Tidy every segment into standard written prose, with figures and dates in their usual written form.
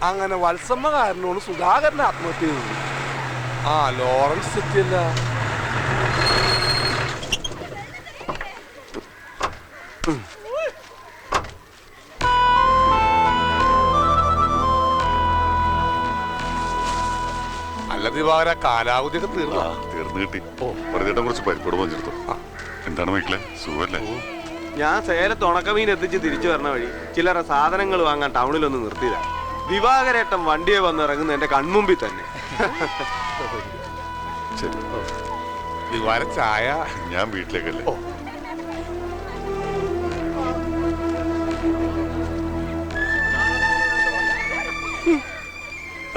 അങ്ങനെ വത്സമ്മ കാരനോട് സുധാകരൻ ആത്മഹത്യ ചെയ്തു. ആ ലോറൻസ് തെറ്റിയല്ല. അല്ല ദിവാകര, കാലാവധിയൊക്കെ തീർന്നു കിട്ടി. പറഞ്ഞിട്ട് കുറച്ച് പരിപ്പോട് പഞ്ചെടുത്തു. എന്താണ് മക്കളെ, സുഖല്ലേ? ഞാൻ സേലത്ത് ഉണക്കമീൻ എത്തിച്ച് തിരിച്ചു വരണ വഴി ചിലര സാധനങ്ങൾ വാങ്ങാൻ ടൗണിലൊന്ന് നിർത്തിയതാ. ദിവാകരേട്ടൻ വണ്ടിയെ വന്ന് ഇറങ്ങുന്ന എന്റെ കൺമുമ്പിൽ തന്നെ. ദിവാര ചായ ഞാൻ വീട്ടിലേക്കല്ലേ.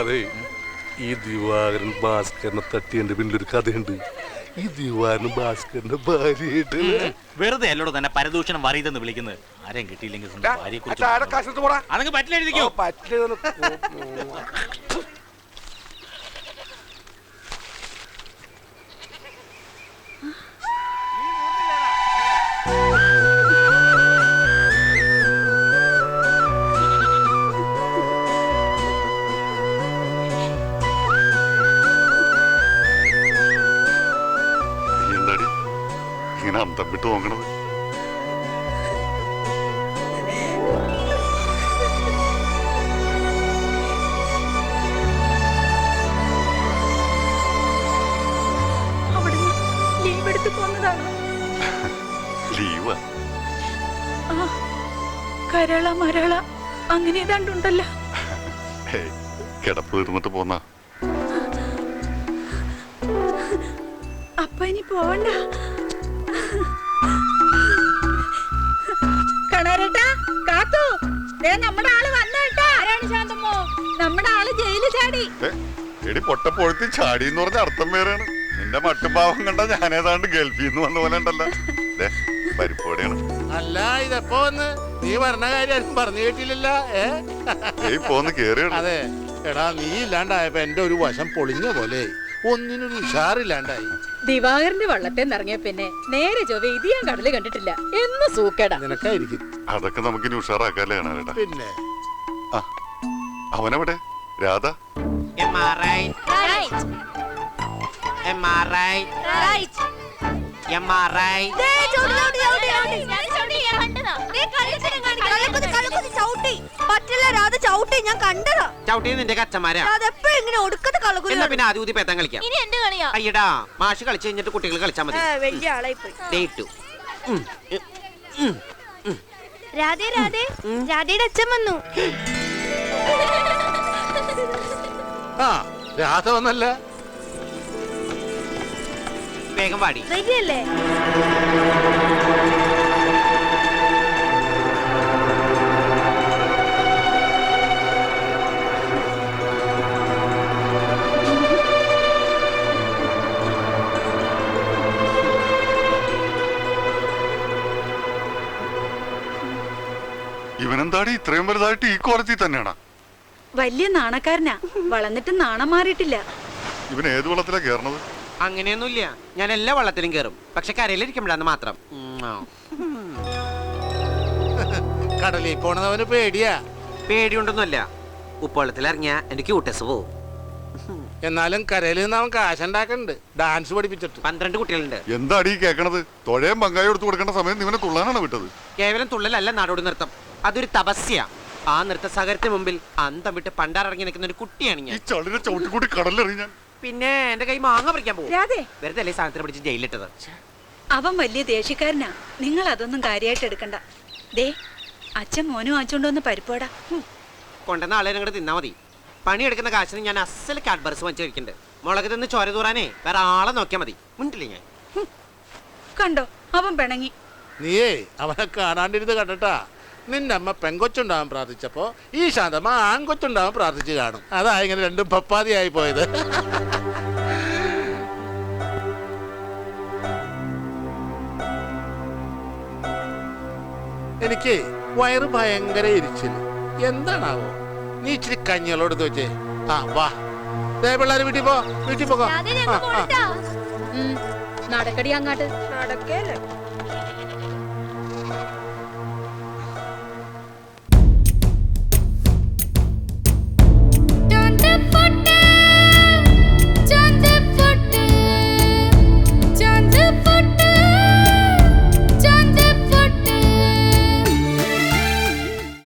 അതെ, ഈ ദിവാകരൻ ഭാസ്കരനെ തട്ടിയതിന്റെ പിന്നിലൊരു കഥയുണ്ട്. ഈ ദിവാരനും ഭാസ്കരന്റെ ഭാര്യയായിട്ട് വെറുതെ അല്ലോട് തന്നെ പരദൂഷണം വറിയതെന്ന് വിളിക്കുന്നത്. ആരെയും കിട്ടിയില്ലെങ്കിൽ അതങ്ങ് പറ്റിലെഴുതിക്കോ. അന്തം വിട്ട് നോക്കണത്. ലീവാ? കരള മരള അങ്ങനെ ഏതാണ്ടുണ്ടല്ലോ. കിടപ്പ് തീർന്നിട്ട് പോന്ന. അപ്പ ഇനി പോവണ്ട. കണരട്ടാ, കാത്തു, നമ്മുടെ ആള് വന്നേട്ടാ. ആരാണ് ശാന്തമ്മോ? നമ്മുടെ ആള് ജയിലിൽ ചാടി. എടി പൊട്ടപ്പൊഴുത്തി ചാടി എന്ന് പറഞ്ഞ അർത്ഥം വേറെയാണ്. നിന്റെ മട്ടുഭാവം കണ്ട ഞാനേതാണ്ട് ഗൾഫിൽ നിന്ന് വന്ന പോലെ ഉണ്ടല്ലോ. പരിപ്പോടെയാണ്. അല്ല, ഇതെപ്പോ വന്ന് നീ പറഞ്ഞ കാര്യം പറഞ്ഞു കേട്ടില്ലല്ലോ. പോന്ന് കേറിയാണ്. അതെ എടാ, നീ ഇല്ലാണ്ടായപ്പോ എന്റെ ഒരു വശം പൊളിഞ്ഞ പോലെ ഒന്നിനൊരു ഉഷാറില്ലാണ്ടായി. ദിവാകരന്റെ വള്ളത്തെ ഇറങ്ങിയ പിന്നെ നേരെ ചൊവ്വ ഇത് ഞാൻ കടല് കണ്ടിട്ടില്ല. എന്ന് സൂക്കേടാ നിനക്കായിരിക്കും. അതൊക്കെ നമുക്ക് ഇനി ഉഷാറാക്കാല്ലേ കാണാ. പിന്നെ അവനെവിടെ? രാധ? നിന്റെ കച്ചമാരാ പിന്നെ ആദ്യം ഊതി പേത്താൻ കളിക്കാം. അയ്യടാ, മാഷ് കളിച്ചു കഴിഞ്ഞിട്ട് കുട്ടികൾ കളിച്ചാൽ മതി. രാധയുടെ അച്ഛൻ വന്നു. ആ, രാധ വന്നല്ല. വേഗം പാടി. ഇവനെന്താടി ഇത്രയും വലുതായിട്ട് ഈ കോളേജിൽ തന്നെയാണ്? വലിയ നാണക്കാരനാ, വളർന്നിട്ട് നാണം മാറിയിട്ടില്ല. ഇവൻ ഏത് വെള്ളത്തിലാ കേറണത്? അങ്ങനെയൊന്നുമില്ല, ഞാൻ എല്ലാ വള്ളത്തിലും കേറും. പക്ഷെ കരയിലിരിക്കുമ്പോഴാന്ന് മാത്രം. കടലിൽ പോണതവന് പേടിയാ. പേടിയുണ്ടൊന്നുമല്ല, ഉപ്പുവെള്ളത്തിൽ ഇറങ്ങിയാ എന്റെ ക്യൂട്ടസ് പോവും. എന്നാലും കരയിൽ നിന്ന് അവൻ കാശുണ്ടാക്കുന്നുണ്ട്, ഡാൻസ് പഠിപ്പിച്ചിട്ട്. 12 കുട്ടികളുണ്ട്. എന്താടി കേക്കണത്? തൊഴയും പങ്കായി എടുത്തു കൊടുക്കേണ്ട സമയം ഇവനെ തുള്ളാനാണ് വിട്ടത്. കേവലം തുള്ളലല്ല നാടോടി നൃത്തം, അതൊരു തപസ്യ. ആ നൃത്ത സാഗരത്തിന് മുമ്പിൽ അന്തം വിട്ട് പണ്ടാറിറങ്ങി നിൽക്കുന്ന ഒരു കുട്ടിയാണ് ഞാൻ. ചവിട്ടിക്കൂട്ടി കടലെറിയാൻ. പിന്നെ എന്റെ കൈ മാങ്ങ പറിക്കാൻ പോകും. വെറുതെ അല്ലേ സാധനത്തിന് പിടിച്ച് ജയിലിട്ടത്. അവൻ വലിയ ദേഷ്യക്കാരനാ, നിങ്ങൾ അതൊന്നും കാര്യമായിട്ട് എടുക്കണ്ട. ദേ, അച്ഛൻ മോനും വാങ്ങിച്ചോണ്ടോന്ന് പരിപ്പോടാ. കൊണ്ടുവന്ന ആളെ ഞങ്ങൾ തിന്നാ മതി. പണിയെടുക്കുന്ന കാശിന് ഞാൻ അസൽ കാഡ്ബർസ് വാങ്ങിച്ചു കഴിക്കുന്നുണ്ട്. മുളക് തിന്ന് ചോര തൂറാനേ വേറെ ആളെ നോക്കിയാൽ മതി. മുണ്ടില്ലേ ഞാൻ? കണ്ടോ, അവൻ പിണങ്ങി. നീയേ അവനെ കാണാണ്ടിരുന്ന് കണ്ടട്ടാ. നിന്റെ അമ്മ പെങ്കൊച്ചുണ്ടാവാൻ പ്രാർത്ഥിച്ചപ്പോ ഈ ശാന്തമ്മ ആൺകൊച്ചുണ്ടാവാൻ പ്രാർത്ഥിച്ചു കാണും. അതാ ഇങ്ങനെ രണ്ടും പപ്പാതിയായി പോയത്. എനിക്ക് വയറ് ഭയങ്കര ഇരിച്ചില്. എന്താണാവോ? നീ ഇച്ചിരി കഞ്ഞികളോട് വെച്ചേ. ആ വാ, പിള്ളേര് വീട്ടിൽ പോ, വീട്ടിൽ പോകോ. നടക്കടി അങ്ങാട്ട്. നടക്കേലേ.